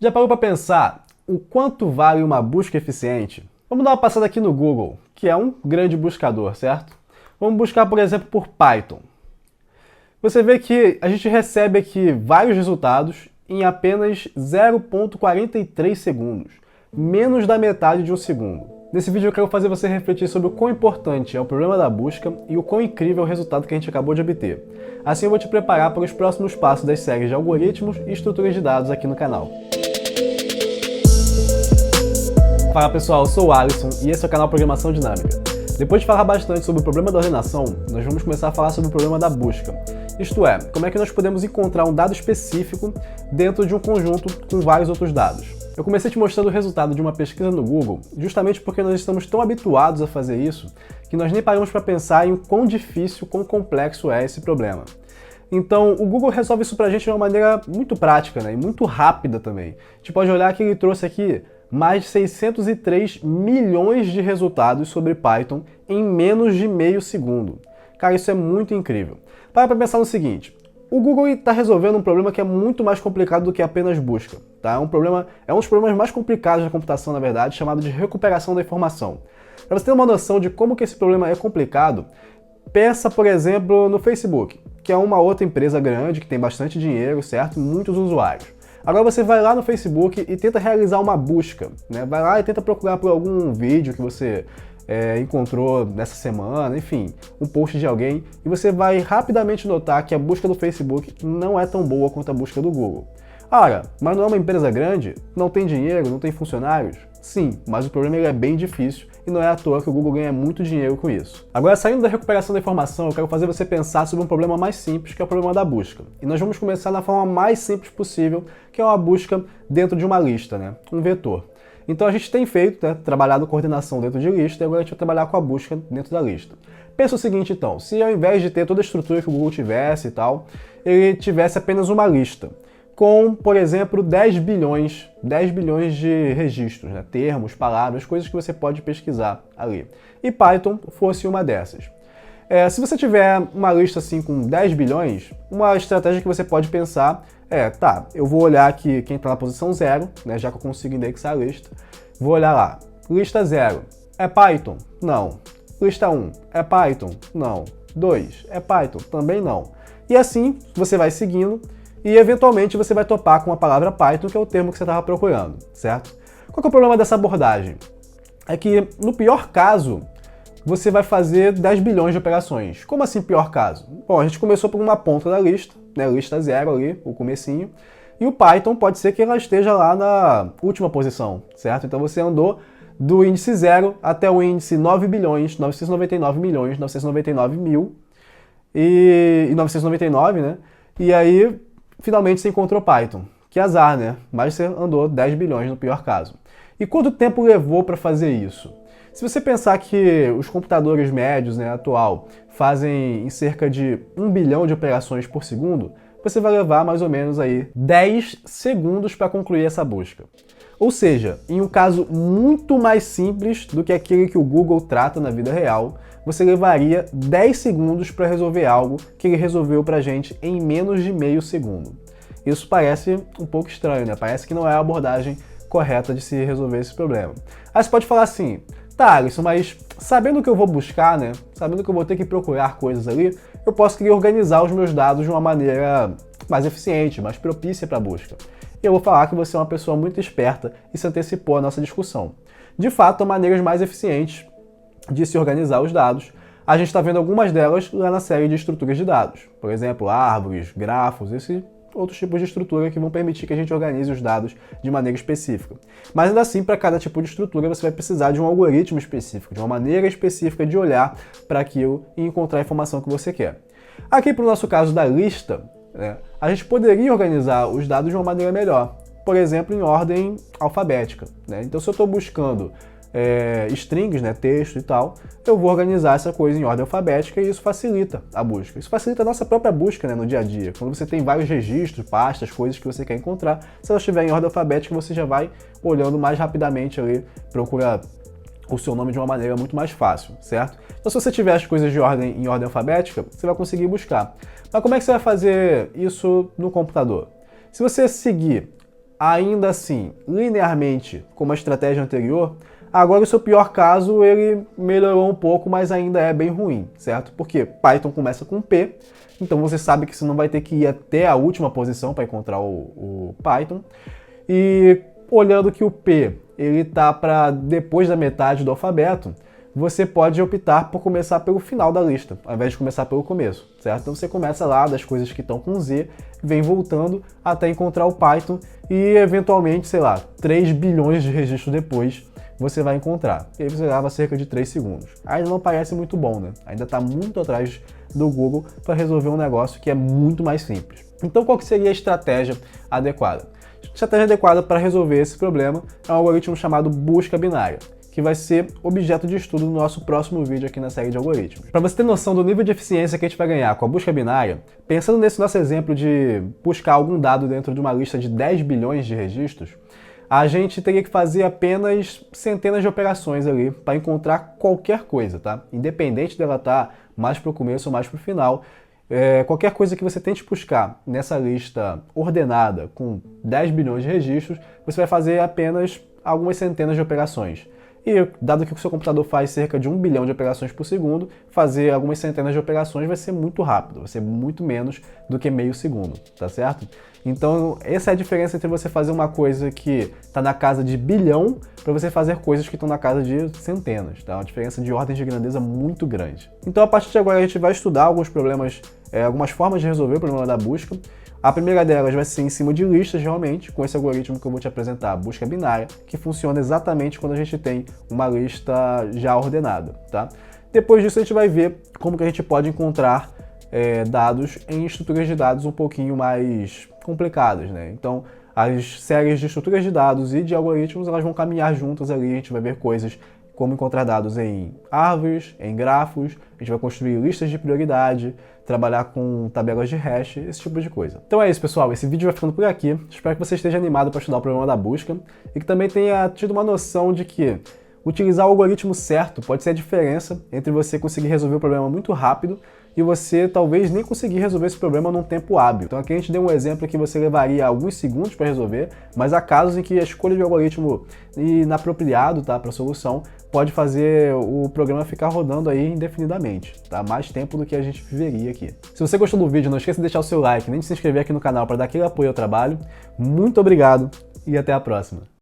Já parou para pensar o quanto vale uma busca eficiente? Vamos dar uma passada aqui no Google, que é um grande buscador, certo? Vamos buscar, por exemplo, por Python. Você vê que a gente recebe aqui vários resultados em apenas 0,43 segundos, menos da metade de um segundo. Nesse vídeo eu quero fazer você refletir sobre o quão importante é o problema da busca e o quão incrível é o resultado que a gente acabou de obter. Assim eu vou te preparar para os próximos passos das séries de algoritmos e estruturas de dados aqui no canal. Fala pessoal, eu sou o Alisson e esse é o canal Programação Dinâmica. Depois de falar bastante sobre o problema da ordenação, nós vamos começar a falar sobre o problema da busca. Isto é, como é que nós podemos encontrar um dado específico dentro de um conjunto com vários outros dados. Eu comecei te mostrando o resultado de uma pesquisa no Google, justamente porque nós estamos tão habituados a fazer isso, que nós nem paramos para pensar em quão difícil, quão complexo é esse problema. Então, o Google resolve isso pra gente de uma maneira muito prática, né? E muito rápida também. A gente pode olhar que ele trouxe aqui mais de 603 milhões de resultados sobre Python em menos de meio segundo. Cara, isso é muito incrível. Para pensar no seguinte, o Google está resolvendo um problema que é muito mais complicado do que apenas busca. Tá? É um dos problemas mais complicados da computação, na verdade, chamado de recuperação da informação. Para você ter uma noção de como que esse problema é complicado, pensa, por exemplo, no Facebook, que é uma outra empresa grande que tem bastante dinheiro, certo? Muitos usuários. Agora você vai lá no Facebook e tenta realizar uma busca, né? Vai lá e tenta procurar por algum vídeo que você encontrou nessa semana, enfim, um post de alguém, e você vai rapidamente notar que a busca do Facebook não é tão boa quanto a busca do Google. Ora, mas não é uma empresa grande? Não tem dinheiro? Não tem funcionários? Sim, mas o problema é bem difícil e não é à toa que o Google ganha muito dinheiro com isso. Agora, saindo da recuperação da informação, eu quero fazer você pensar sobre um problema mais simples, que é o problema da busca. E nós vamos começar da forma mais simples possível, que é uma busca dentro de uma lista, né? Um vetor. Então a gente tem feito, né, trabalhado coordenação dentro de lista, e agora a gente vai trabalhar com a busca dentro da lista. Pensa o seguinte então, se ao invés de ter toda a estrutura que o Google tivesse e tal, ele tivesse apenas uma lista, com, por exemplo, 10 bilhões de registros, né? Termos, palavras, coisas que você pode pesquisar ali. E Python fosse uma dessas. Se você tiver uma lista assim com 10 bilhões, uma estratégia que você pode pensar eu vou olhar aqui quem está na posição 0, né, já que eu consigo indexar a lista. Vou olhar lá, lista 0, é Python? Não. Lista 1, é Python? Não. 2, é Python? Também não. E assim você vai seguindo, e eventualmente você vai topar com a palavra Python, que é o termo que você estava procurando, certo? Qual que é o problema dessa abordagem? É que, no pior caso, você vai fazer 10 bilhões de operações. Como assim pior caso? Bom, a gente começou por uma ponta da lista, né, lista 0 ali, o comecinho, e o Python pode ser que ela esteja lá na última posição, certo? Então você andou do índice 0 até o índice 9 bilhões, 999 milhões, 999 mil e 999, né? E aí finalmente você encontrou Python. Que azar, né? Mas você andou 10 bilhões no pior caso. E quanto tempo levou para fazer isso? Se você pensar que os computadores médios, né, atual, fazem em cerca de 1 bilhão de operações por segundo, você vai levar mais ou menos aí 10 segundos para concluir essa busca. Ou seja, em um caso muito mais simples do que aquele que o Google trata na vida real, você levaria 10 segundos para resolver algo que ele resolveu para a gente em menos de meio segundo. Isso parece um pouco estranho, né? Parece que não é a abordagem correta de se resolver esse problema. Aí você pode falar assim, tá, Alisson, mas sabendo que eu vou buscar, né? Sabendo que eu vou ter que procurar coisas ali, eu posso querer organizar os meus dados de uma maneira mais eficiente, mais propícia para a busca. E eu vou falar que você é uma pessoa muito esperta e se antecipou à nossa discussão. De fato, há maneiras mais eficientes de se organizar os dados. A gente está vendo algumas delas lá na série de estruturas de dados. Por exemplo, árvores, grafos, outros tipos de estrutura que vão permitir que a gente organize os dados de maneira específica. Mas ainda assim, para cada tipo de estrutura, você vai precisar de um algoritmo específico, de uma maneira específica de olhar para aquilo e encontrar a informação que você quer. Aqui, para o nosso caso da lista, né, a gente poderia organizar os dados de uma maneira melhor. Por exemplo, em ordem alfabética, né? Então, se eu estou buscando strings, né, texto e tal, eu vou organizar essa coisa em ordem alfabética e isso facilita a busca. Isso facilita a nossa própria busca, né, no dia a dia. Quando você tem vários registros, pastas, coisas que você quer encontrar, se ela estiver em ordem alfabética, você já vai olhando mais rapidamente ali, procura o seu nome de uma maneira muito mais fácil, certo? Então, se você tiver as coisas em ordem alfabética, você vai conseguir buscar. Mas como é que você vai fazer isso no computador? Se você seguir ainda assim, linearmente, como a estratégia anterior, agora o seu pior caso ele melhorou um pouco, mas ainda é bem ruim, certo? Porque Python começa com P, então você sabe que você não vai ter que ir até a última posição para encontrar o Python. E olhando que o P ele tá para depois da metade do alfabeto, você pode optar por começar pelo final da lista, ao invés de começar pelo começo, certo? Então você começa lá das coisas que estão com Z, vem voltando até encontrar o Python e eventualmente, sei lá, 3 bilhões de registros depois você vai encontrar. E aí você leva cerca de 3 segundos. Ainda não parece muito bom, né? Ainda está muito atrás do Google para resolver um negócio que é muito mais simples. Então qual que seria a estratégia adequada? A estratégia adequada para resolver esse problema é um algoritmo chamado busca binária, que vai ser objeto de estudo no nosso próximo vídeo aqui na série de algoritmos. Para você ter noção do nível de eficiência que a gente vai ganhar com a busca binária, pensando nesse nosso exemplo de buscar algum dado dentro de uma lista de 10 bilhões de registros, a gente teria que fazer apenas centenas de operações ali para encontrar qualquer coisa, tá? Independente dela estar mais para o começo ou mais para o final, qualquer coisa que você tente buscar nessa lista ordenada com 10 bilhões de registros, você vai fazer apenas algumas centenas de operações. E dado que o seu computador faz cerca de 1 bilhão de operações por segundo, fazer algumas centenas de operações vai ser muito rápido, vai ser muito menos do que meio segundo, tá certo? Então essa é a diferença entre você fazer uma coisa que está na casa de bilhão para você fazer coisas que estão na casa de centenas, tá? Uma diferença de ordem de grandeza muito grande. Então a partir de agora a gente vai estudar alguns problemas, algumas formas de resolver o problema da busca. A primeira delas vai ser em cima de listas, realmente, com esse algoritmo que eu vou te apresentar, a busca binária, que funciona exatamente quando a gente tem uma lista já ordenada, tá? Depois disso, a gente vai ver como que a gente pode encontrar dados em estruturas de dados um pouquinho mais complicadas, né? Então, as séries de estruturas de dados e de algoritmos, elas vão caminhar juntas ali, a gente vai ver coisas como encontrar dados em árvores, em grafos, a gente vai construir listas de prioridade, trabalhar com tabelas de hash, esse tipo de coisa. Então é isso, pessoal, esse vídeo vai ficando por aqui. Espero que você esteja animado para estudar o problema da busca e que também tenha tido uma noção de que utilizar o algoritmo certo pode ser a diferença entre você conseguir resolver o problema muito rápido e você talvez nem conseguir resolver esse problema num tempo hábil. Então aqui a gente deu um exemplo que você levaria alguns segundos para resolver, mas há casos em que a escolha de algoritmo inapropriado, tá, para a solução pode fazer o programa ficar rodando aí indefinidamente, tá? Mais tempo do que a gente viveria aqui. Se você gostou do vídeo, não esqueça de deixar o seu like, nem de se inscrever aqui no canal para dar aquele apoio ao trabalho. Muito obrigado e até a próxima!